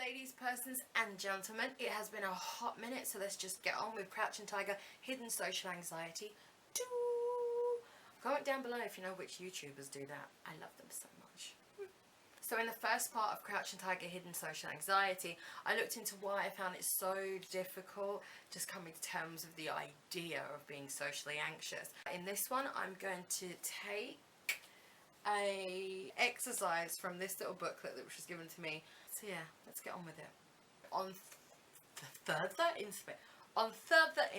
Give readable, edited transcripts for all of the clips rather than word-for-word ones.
Ladies, persons and gentlemen, it has been a hot minute, so let's just get on with Crouching Tiger, Hidden Social Anxiety 2. Comment down below if you know which YouTubers do that. I love them so much. So in the first part of Crouching Tiger, Hidden Social Anxiety, I looked into why I found it so difficult just coming to terms with the idea of being socially anxious. In this one, I'm going to take a exercise from this little booklet that was given to me. So yeah, let's get on with it. On further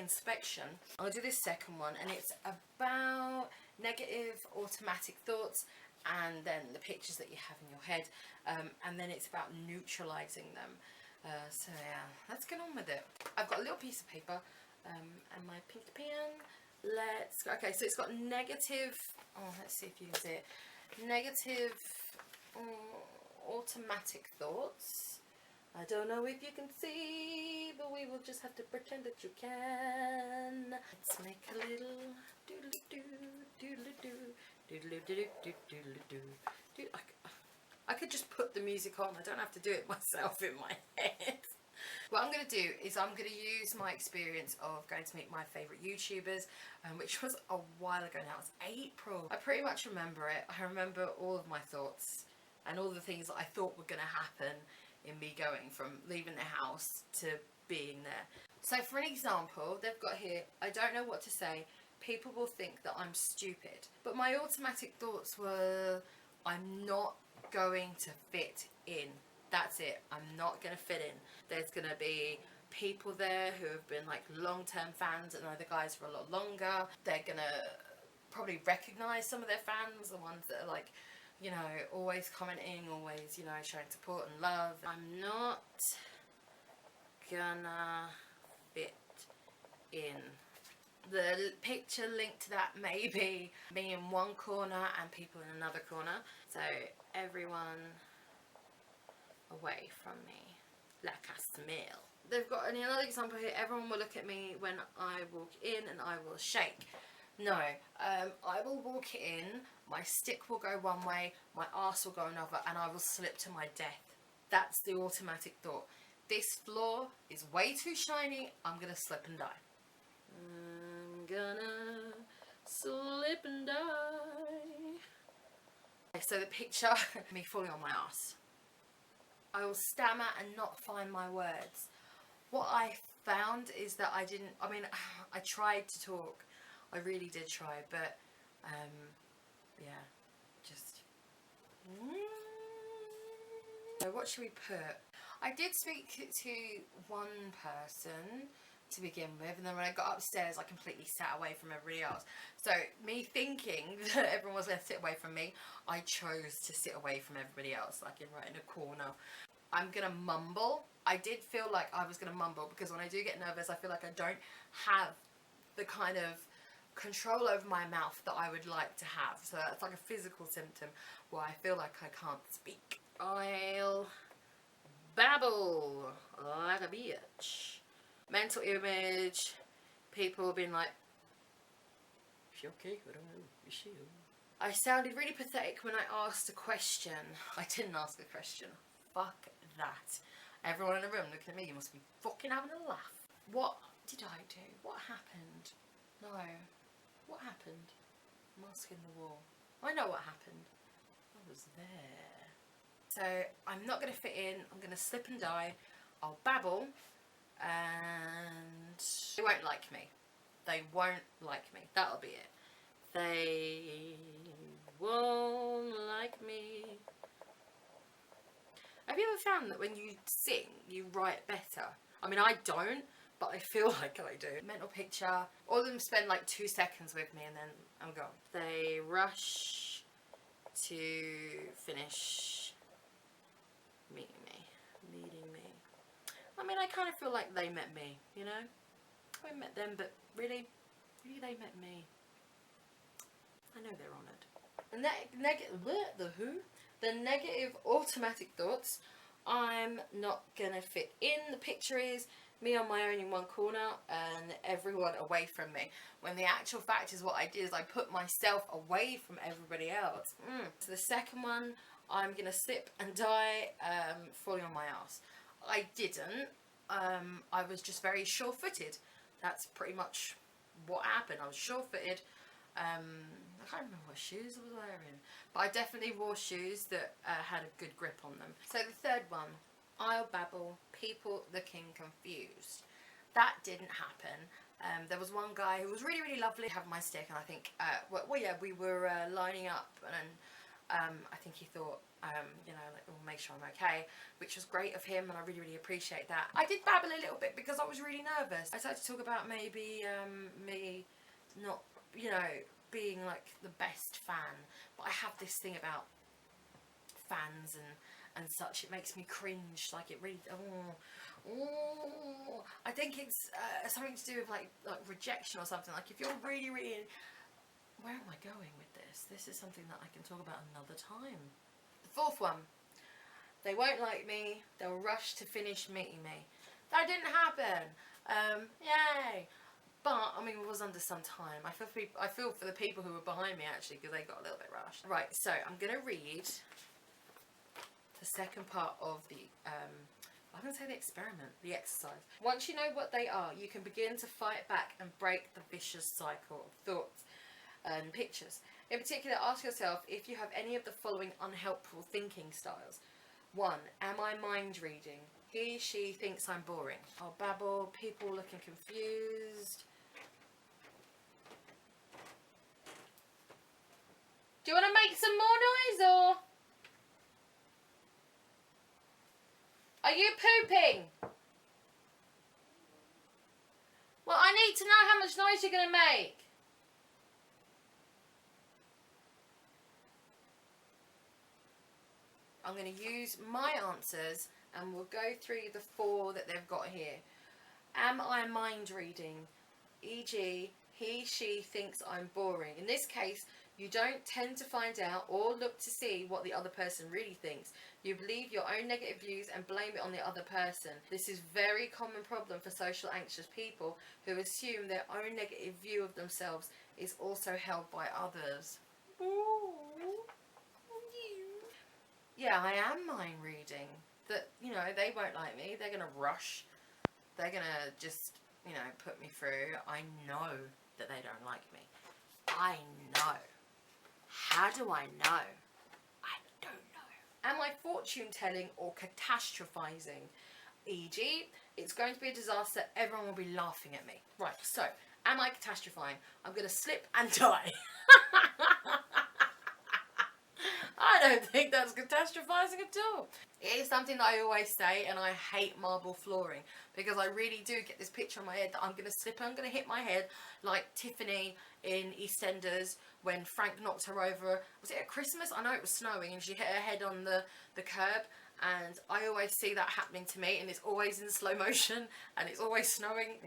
inspection, I'll do this second one, and it's about negative automatic thoughts and then the pictures that you have in your head, and then it's about neutralizing them. So yeah, let's get on with it. I've got a little piece of paper and my pink pen. Let's go. Okay, so it's got negative, let's see if you can see it. Negative automatic thoughts. I don't know if you can see, but we will just have to pretend that you can. Let's make a little doodle-doo, doodle-doo, doodle-doo, doodle-doo, doodle-doo. I could just put the music on. I don't have to do it myself in my head. What I'm going to do is I'm going to use my experience of going to meet my favourite YouTubers, which was a while ago now. It was April. I pretty much remember it. I remember all of my thoughts and all the things that I thought were going to happen in me going from leaving the house to being there. So for an example, they've got here, I don't know what to say. People will think that I'm stupid. But my automatic thoughts were, I'm not going to fit in. That's it. I'm not going to fit in. There's going to be people there who have been like long-term fans and know the guys for a lot longer. They're going to probably recognise some of their fans, the ones that are like, you know, always commenting, always, you know, showing support and love. I'm not gonna fit in. The picture linked to that may be me in one corner and people in another corner. So everyone away from me, like I smell. They've got another example here. Everyone will look at me when I walk in and I will shake. No, I will walk in, my stick will go one way, my arse will go another, and I will slip to my death. That's the automatic thought. This floor is way too shiny, I'm gonna slip and die. I'm gonna slip and die. So the picture, me falling on my arse. I will stammer and not find my words. What I found is that I tried to talk. I really did try, but yeah, just. So what should we put? I did speak to one person to begin with, and then when I got upstairs, I completely sat away from everybody else. So me thinking that everyone was going to sit away from me, I chose to sit away from everybody else, like right in a corner. I'm going to mumble. I did feel like I was going to mumble because when I do get nervous, I feel like I don't have the kind of control over my mouth that I would like to have. So it's like a physical symptom where I feel like I can't speak. I'll babble like a bitch. Mental image, people being like, is she okay? I don't know, is she? I sounded really pathetic when I asked a question. I didn't ask a question. Fuck that. Everyone in the room looking at me, you must be fucking having a laugh. What did I do? What happened? No. What happened? Mask in the wall. I know what happened. I was there. So I'm not going to fit in. I'm going to slip and die. I'll babble. And they won't like me. They won't like me. That'll be it. They won't like me. Have you ever found that when you sing, you write better? I mean, I don't, but I feel like I do. Mental picture. All of them spend like 2 seconds with me and then I'm gone. They rush to finish meeting me. I mean, I kind of feel like they met me, you know? I met them, but really they met me. I know they're honoured. The negative automatic thoughts. I'm not gonna fit in. The picture is me on my own in one corner and everyone away from me. When the actual fact is what I did is I put myself away from everybody else. So the second one, I'm gonna slip and die falling on my ass. I didn't. I was just very sure-footed. That's pretty much what happened. I was sure-footed. I can't remember what shoes I was wearing, but I definitely wore shoes that had a good grip on them. So the third one, I'll babble, people looking confused. That didn't happen. There was one guy who was really, really lovely, having my stick, and I think, yeah, we were lining up, and I think he thought, you know, like, we'll make sure I'm okay, which was great of him, and I really, really appreciate that. I did babble a little bit because I was really nervous. I started to talk about maybe me not, you know, being like the best fan, but I have this thing about fans and such. It makes me cringe. Like, it really, I think it's something to do with like rejection or something. Like, if you're really, really, where am I going with this? This is something that I can talk about another time. The fourth one, they won't like me. They'll rush to finish meeting me. That didn't happen. Yay. But, I mean, it was under some time. I feel for the people who were behind me, actually, because they got a little bit rushed. Right, so I'm going to read the second part of the, I'm going to say the experiment, the exercise. Once you know what they are, you can begin to fight back and break the vicious cycle of thoughts and pictures. In particular, ask yourself if you have any of the following unhelpful thinking styles. 1. Am I mind reading? He, she thinks I'm boring. I'll babble, people looking confused. Do you want to make some more noise, or are you pooping? Well, I need to know how much noise you're going to make. I'm going to use my answers and we'll go through the 4 that they've got here. Am I mind reading? E.g., he, she thinks I'm boring. In this case, you don't tend to find out or look to see what the other person really thinks. You believe your own negative views and blame it on the other person. This is a very common problem for social anxious people who assume their own negative view of themselves is also held by others. Yeah, I am mind reading. That, you know, they won't like me. They're going to rush. They're going to just, you know, put me through. I know that they don't like me. I know. How do I know? I don't know. Am I fortune telling or catastrophizing? E.g., it's going to be a disaster. Everyone will be laughing at me. Right, so, am I catastrophizing? I'm going to slip and die. I don't think that's catastrophizing at all. It is something that I always say, and I hate marble flooring because I really do get this picture in my head that I'm going to slip and I'm going to hit my head like Tiffany in EastEnders when Frank knocked her over. Was it at Christmas? I know it was snowing and she hit her head on the curb, and I always see that happening to me, and it's always in slow motion and it's always snowing.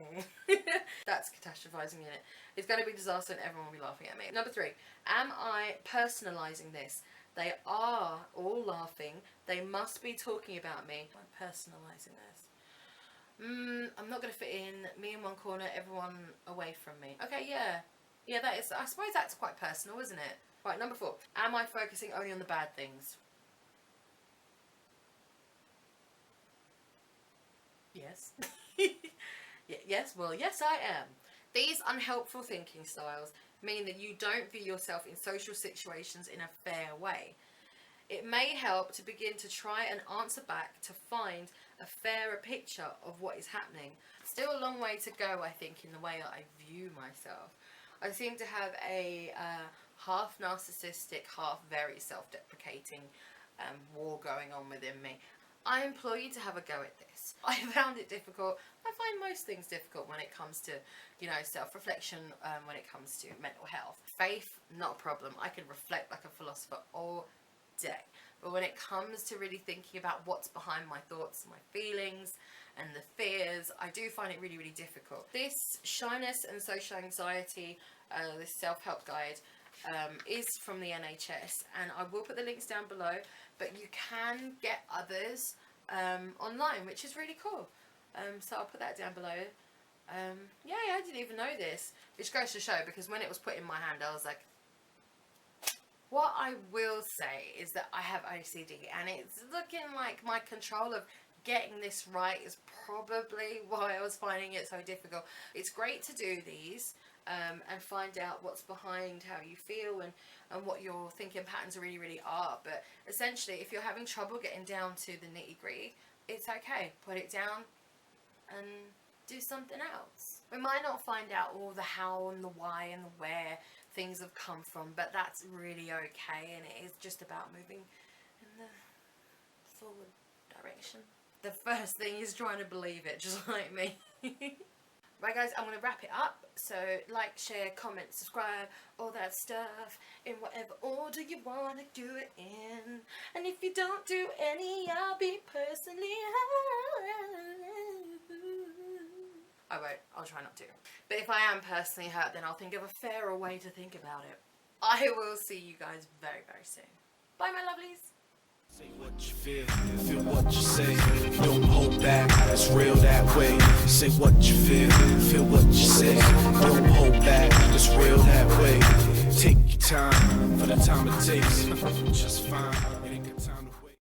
That's catastrophizing in it. It's going to be a disaster and everyone will be laughing at me. Number 3, am I personalising this? They are all laughing. They must be talking about me. I'm personalising this. I'm not going to fit in. Me in one corner, everyone away from me. Okay, yeah. Yeah, that is. I suppose that's quite personal, isn't it? Right, number 4. Am I focusing only on the bad things? Yes. Yes, well, yes I am. These unhelpful thinking styles mean that you don't view yourself in social situations in a fair way. It may help to begin to try and answer back to find a fairer picture of what is happening. Still a long way to go, I think, in the way that I view myself. I seem to have a half narcissistic, half very self-deprecating war going on within me. I implore you to have a go at this. I found it difficult. I find most things difficult when it comes to, you know, self-reflection, when it comes to mental health. Faith, not a problem. I can reflect like a philosopher all day. But when it comes to really thinking about what's behind my thoughts, my feelings, and the fears, I do find it really, really difficult. This Shyness and Social Anxiety, this self-help guide, is from the NHS, and I will put the links down below, but you can get others online, which is really cool. So I'll put that down below. Yeah, I didn't even know this, which goes to show, because when it was put in my hand I was like, what I will say is that I have OCD, and it's looking like my control of getting this right is probably why I was finding it so difficult. It's great to do these and find out what's behind how you feel and what your thinking patterns really are. But essentially, if you're having trouble getting down to the nitty-gritty, it's okay. Put it down and do something else. We might not find out all the how and the why and the where things have come from, but that's really okay, and it is just about moving in the forward direction. The first thing is trying to believe it, just like me. Right guys, I'm going to wrap it up. So like, share, comment, subscribe, all that stuff in whatever order you want to do it in. And if you don't do any, I'll be personally I won't. I'll try not to. But if I am personally hurt, then I'll think of a fairer way to think about it. I will see you guys very soon. Bye my lovelies. Say what you feel what you say. Don't hold back, it's real that way. Say what you feel what you say. Don't hold back, it's real that way. Take your time for the time it takes, just fine.